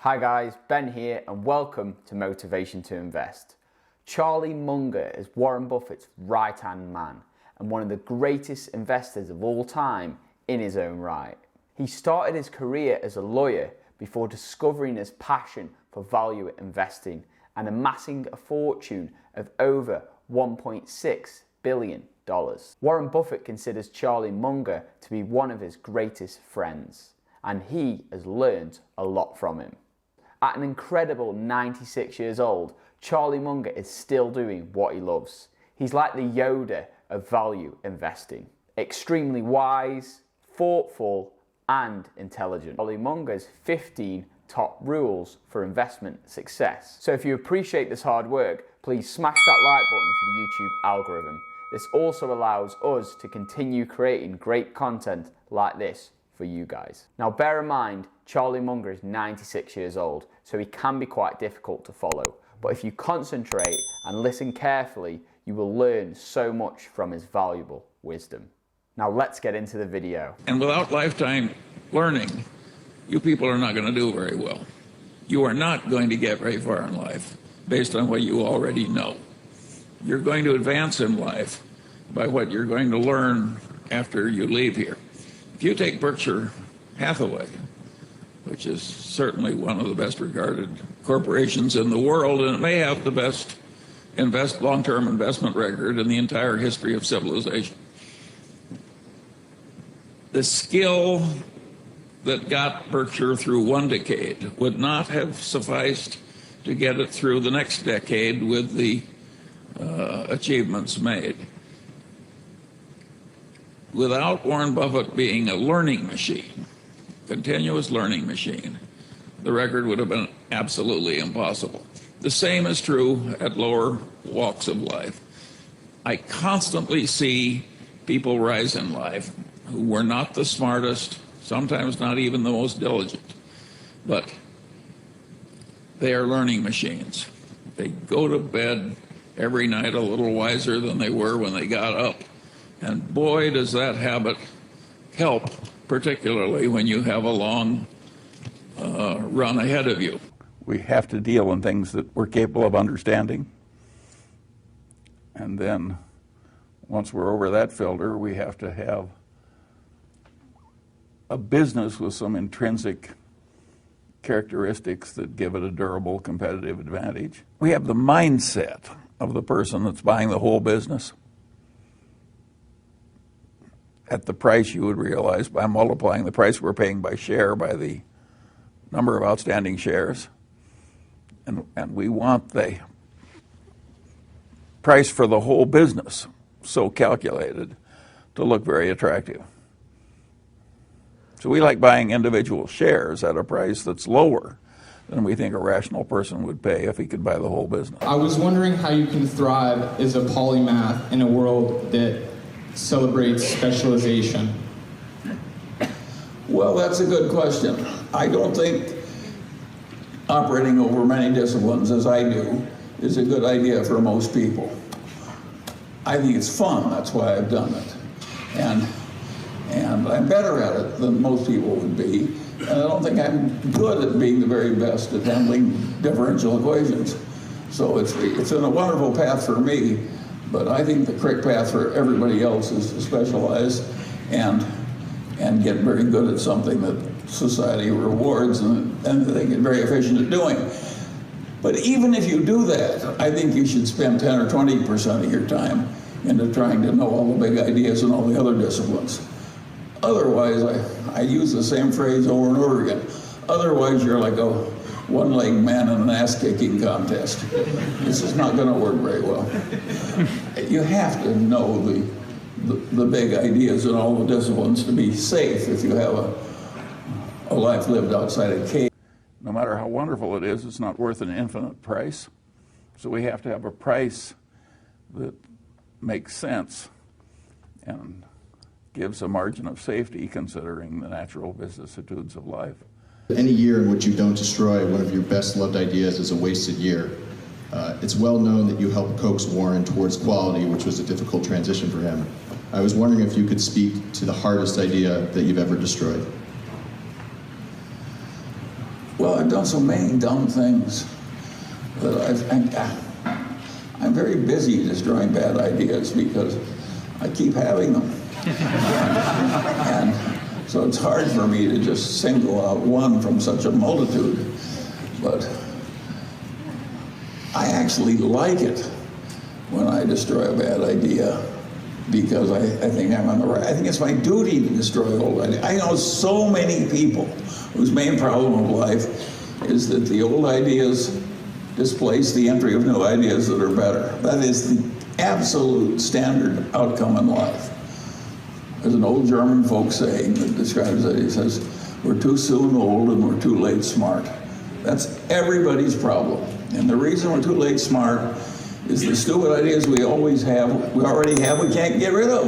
Hi guys, Ben here and welcome to Motivation to Invest. Charlie Munger is Warren Buffett's right-hand man and one of the greatest investors of all time in his own right. He started his career as a lawyer before discovering his passion for value investing and amassing a fortune of over $1.6 billion. Warren Buffett considers Charlie Munger to be one of his greatest friends, and he has learned a lot from him. At an incredible 96 years old, Charlie Munger is still doing what he loves. He's like the Youre of value investing. Extremely wise, thoughtful, and intelligent. Charlie Munger's 15 top rules for investment success. So if you appreciate this hard work, please smash that like button for the YouTube algorithm. This also allows us to continue creating great content like this for you guys. Now bear in mind, Charlie Munger is 96 years old, so he can be quite difficult to follow. But if you concentrate and listen carefully, you will learn so much from his valuable wisdom. Now let's get into the video. And without lifetime learning, you people are not going to do very well. You are not going to get very far in life based on what you already know. You're going to advance in life by what you're going to learn after you leave here. If you take Berkshire Hathaway, which is certainly one of the best regarded corporations in the world, and it may have the best long-term investment record in the entire history of civilization. The skill that got Berkshire through one decade would not have sufficed to get it through the next decade with the achievements made. Without Warren Buffett being a learning machine, continuous learning machine, the record would have been absolutely impossible. The same is true at lower walks of life. I constantly see people rise in life who were not the smartest, sometimes not even the most diligent, but they are learning machines. They go to bed every night a little wiser than they were when they got up. And boy, does that habit help, particularly when you have a long run ahead of you. We have to deal in things that we're capable of understanding. And then once we're over that filter, we have to have a business with some intrinsic characteristics that give it a durable competitive advantage. We have the mindset of the person that's buying the whole business at the price you would realize by multiplying the price we're paying by share by the number of outstanding shares. And we want the price for the whole business so calculated to look very attractive. So we like buying individual shares at a price that's lower than we think a rational person would pay if he could buy the whole business. I was wondering how you can thrive as a polymath in a world that celebrates specialization. Well, that's a good question. I don't think operating over many disciplines, as I do, is a good idea for most people. I think it's fun, that's why I've done it. And I'm better at it than most people would be. And I don't think I'm good at being the very best at handling differential equations. So it's been a wonderful path for me, but I think the correct path for everybody else is to specialize and get very good at something that society rewards and they get very efficient at doing. But even if you do that, I think you should spend 10 or 20% of your time into trying to know all the big ideas in all the other disciplines. Otherwise, I use the same phrase over and over again. Otherwise, you're like a one-legged man in an ass-kicking contest. This is not going to work very well. You have to know the big ideas in all the disciplines to be safe if you have a life lived outside a cave. No matter how wonderful it is, it's not worth an infinite price. So we have to have a price that makes sense and gives a margin of safety considering the natural vicissitudes of life. Any year in which you don't destroy one of your best loved ideas is a wasted year. It's well known that you helped coax Warren towards quality, which was a difficult transition for him. I was wondering if you could speak to the hardest idea that you've ever destroyed. Well, Well, I've done so many dumb things that I'm very busy destroying bad ideas because I keep having them. And so it's hard for me to just single out one from such a multitude. But I actually like it when I destroy a bad idea because I think I'm on the right. I think it's my duty to destroy old ideas. I know so many people whose main problem of life is that the old ideas displace the entry of new ideas that are better. That is the absolute standard outcome in life. There's an old German folk saying that describes it. He says, we're too soon old and we're too late smart. That's everybody's problem. And the reason we're too late smart is the stupid ideas we already have, we can't get rid of.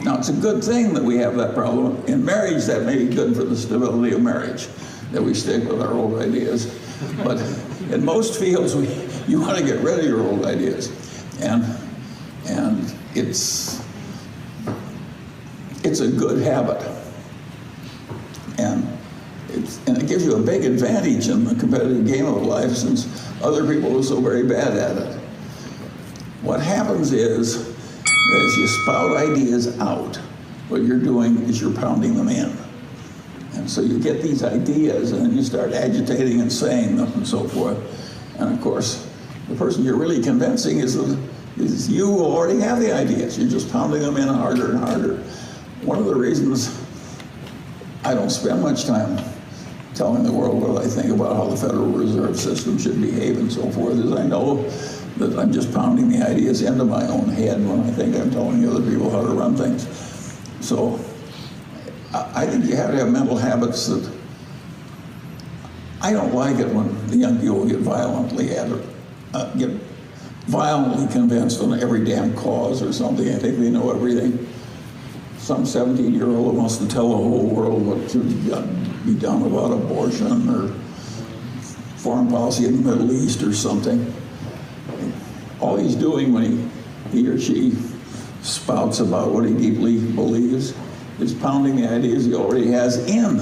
Now, it's a good thing that we have that problem. In marriage, that may be good for the stability of marriage, that we stick with our old ideas. But in most fields, you want to get rid of your old ideas. And it's a good habit. And it gives you a big advantage in the competitive game of life since other people are so very bad at it. What happens is that as you spout ideas out, what you're doing is you're pounding them in. And so you get these ideas and then you start agitating and saying them and so forth. And of course, the person you're really convincing is you who already have the ideas. You're just pounding them in harder and harder. One of the reasons I don't spend much time telling the world what I think about how the Federal Reserve System should behave and so forth is I know that I'm just pounding the ideas into my own head when I think I'm telling other people how to run things. So I think you have to have mental habits that I don't like it when the young people get violently convinced on every damn cause or something. I think they know everything. Some 17-year-old who wants to tell the whole world what should be done about abortion or foreign policy in the Middle East or something. All he's doing when he or she spouts about what he deeply believes is pounding the ideas he already has in,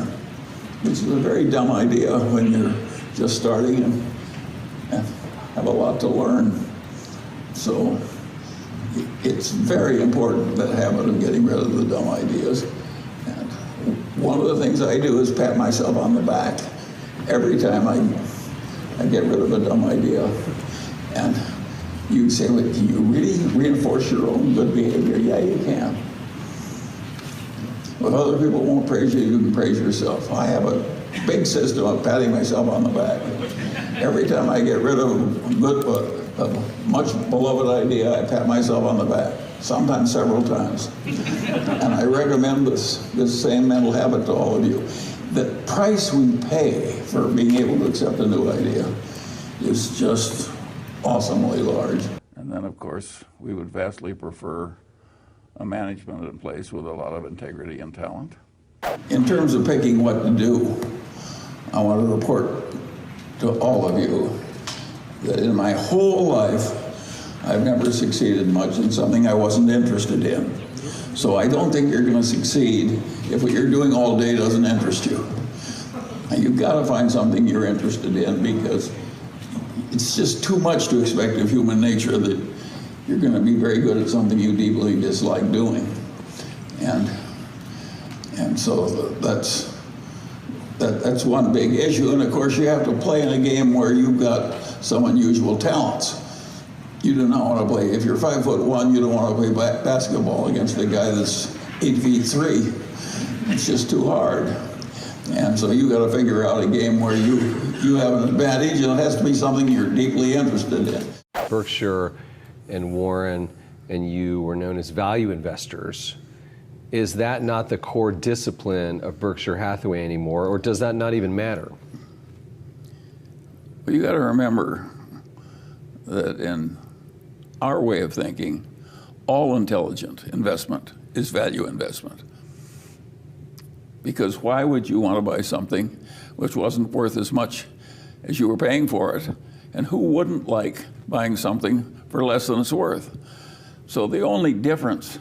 which is a very dumb idea when you're just starting and have a lot to learn. So it's very important, that habit of getting rid of the dumb ideas. And one of the things I do is pat myself on the back every time I get rid of a dumb idea. And you say, well, can you really reinforce your own good behavior? Yeah, you can. If other people won't praise you, you can praise yourself. I have a big system of patting myself on the back. Every time I get rid of a much beloved idea, I pat myself on the back, sometimes several times. And I recommend this same mental habit to all of you. The price we pay for being able to accept a new idea is just awesomely large. And then, of course, we would vastly prefer a management in place with a lot of integrity and talent. In terms of picking what to do, I want to report to all of you that in my whole life, I've never succeeded much in something I wasn't interested in. So I don't think you're going to succeed if what you're doing all day doesn't interest you. And you've got to find something you're interested in, because it's just too much to expect of human nature that you're going to be very good at something you deeply dislike doing. And so that's one big issue. And of course, you have to play in a game where you've got some unusual talents. You do not want to play, if you're 5'1", you don't want to play basketball against a guy that's 8'3". It's just too hard. And so you got to figure out a game where you have an advantage, and it has to be something you're deeply interested in. Berkshire and Warren and you were known as value investors. Is that not the core discipline of Berkshire Hathaway anymore, or does that not even matter? Well, you got to remember that in our way of thinking, all intelligent investment is value investment. Because why would you want to buy something which wasn't worth as much as you were paying for it? And who wouldn't like buying something for less than it's worth? So the only difference,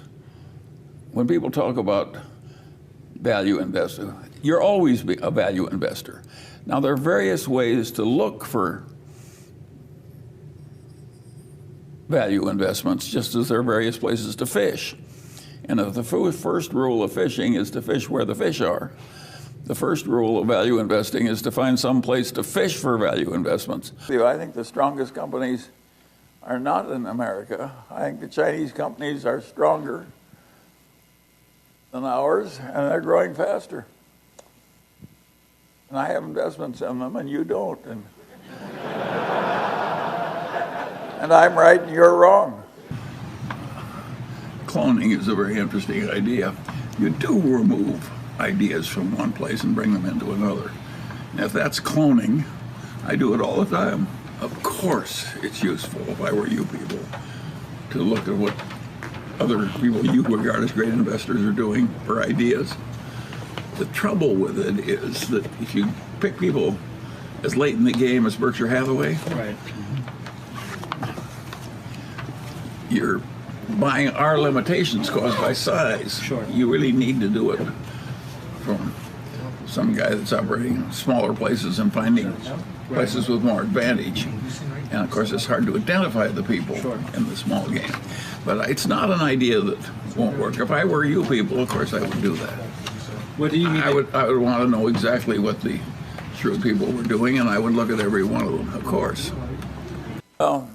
when people talk about value investor, you're always a value investor. Now, there are various ways to look for value investments, just as there are various places to fish. And if the first rule of fishing is to fish where the fish are, the first rule of value investing is to find some place to fish for value investments. I think the strongest companies are not in America. I think the Chinese companies are stronger than ours, and they're growing faster. And I have investments in them, and you don't. And I'm right and you're wrong. Cloning is a very interesting idea. You do remove ideas from one place and bring them into another. And if that's cloning, I do it all the time. Of course it's useful, if I were you people, to look at what other people you regard as great investors are doing for ideas. The trouble with it is that if you pick people as late in the game as Berkshire Hathaway, Right. you're buying our limitations caused by size. Sure. You really need to do it from some guy that's operating in smaller places and finding places with more advantage. And of course, it's hard to identify the people in the small game. But it's not an idea that won't work. If I were you people, of course, I would do that. What do you mean? I would want to know exactly what the shrewd people were doing, and I would look at every one of them, of course. Well,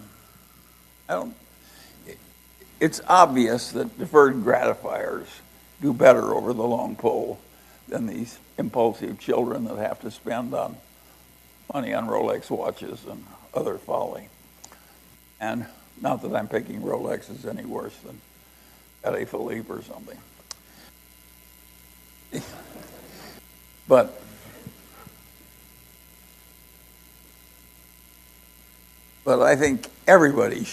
it's obvious that deferred gratifiers do better over the long pole than these impulsive children that have to spend money on Rolex watches and other folly. And not that I'm picking Rolexes any worse than Patek Philippe or something. But I think everybody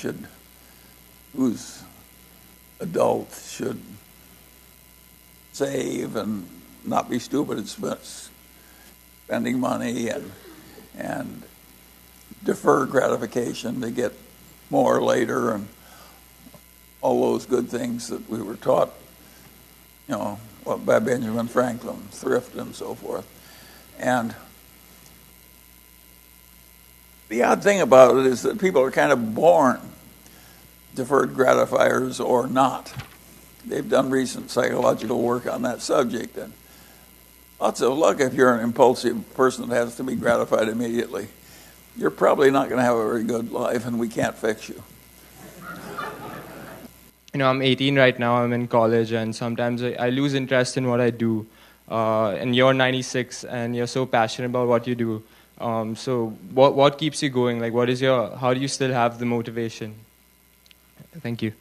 who's adult should save and not be stupid at spending money and defer gratification to get more later and all those good things that we were taught, by Benjamin Franklin, thrift and so forth. And the odd thing about it is that people are kind of born deferred gratifiers or not. They've done recent psychological work on that subject, and lots of luck if you're an impulsive person that has to be gratified immediately. You're probably not going to have a very good life, and we can't fix you. I'm 18 right now, I'm in college, and sometimes I lose interest in what I do. And you're 96, and you're so passionate about what you do. So what keeps you going? Like, how do you still have the motivation? Thank you.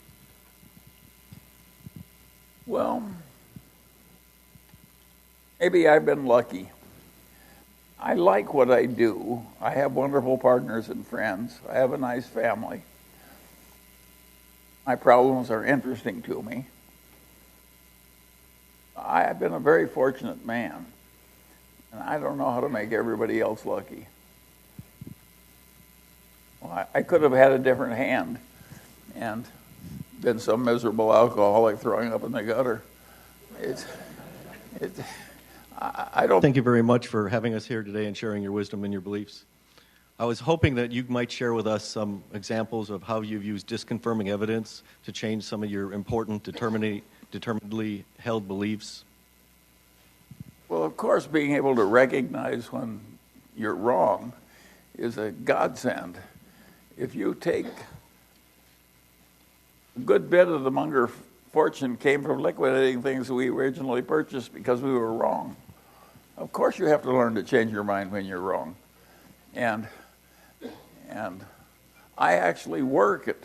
Well, maybe I've been lucky. I like what I do. I have wonderful partners and friends. I have a nice family. My problems are interesting to me. I have been a very fortunate man, and I don't know how to make everybody else lucky. Well, I could have had a different hand and been some miserable alcoholic throwing up in the gutter. I don't. Thank you very much for having us here today and sharing your wisdom and your beliefs. I was hoping that you might share with us some examples of how you've used disconfirming evidence to change some of your important, determinedly held beliefs. Well, of course, being able to recognize when you're wrong is a godsend. If you take a good bit of the Munger fortune came from liquidating things we originally purchased because we were wrong. Of course, you have to learn to change your mind when you're wrong. And I actually work at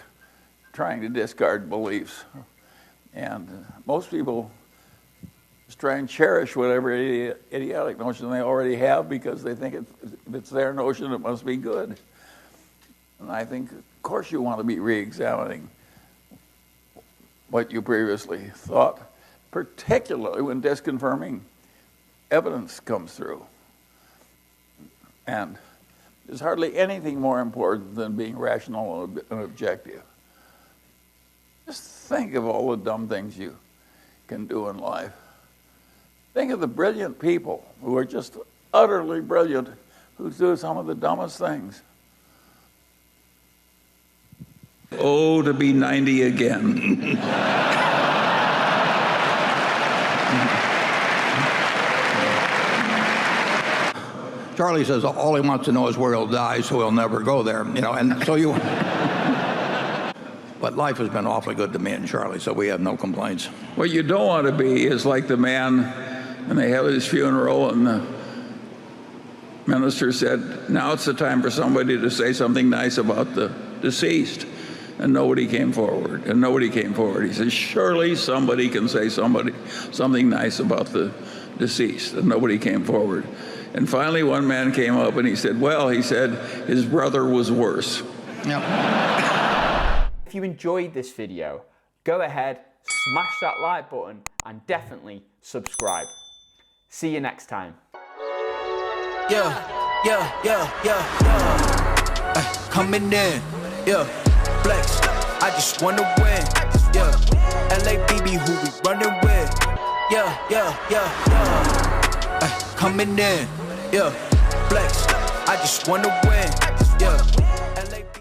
trying to discard beliefs. And most people just try and cherish whatever idiotic notion they already have because they think if it's their notion, it must be good. And I think, of course, you want to be re-examining what you previously thought, particularly when disconfirming evidence comes through. And there's hardly anything more important than being rational and objective. Just think of all the dumb things you can do in life. Think of the brilliant people who are just utterly brilliant who do some of the dumbest things. Oh, to be 90 again. Charlie says all he wants to know is where he'll die, so he'll never go there, you know, and so you. But life has been awfully good to me and Charlie, so we have no complaints. What you don't want to be is like the man, and they had his funeral, and the minister said, now it's the time for somebody to say something nice about the deceased. And nobody came forward, and nobody came forward. He says, surely somebody can say something nice about the deceased, and nobody came forward. And finally one man came up and he said, well, he said, his brother was worse. Yeah. If you enjoyed this video, go ahead, smash that like button, and definitely subscribe. See you next time. Coming in, flex, I just wanna win, LABB who we running with, coming in, flex, I just wanna win, LABB.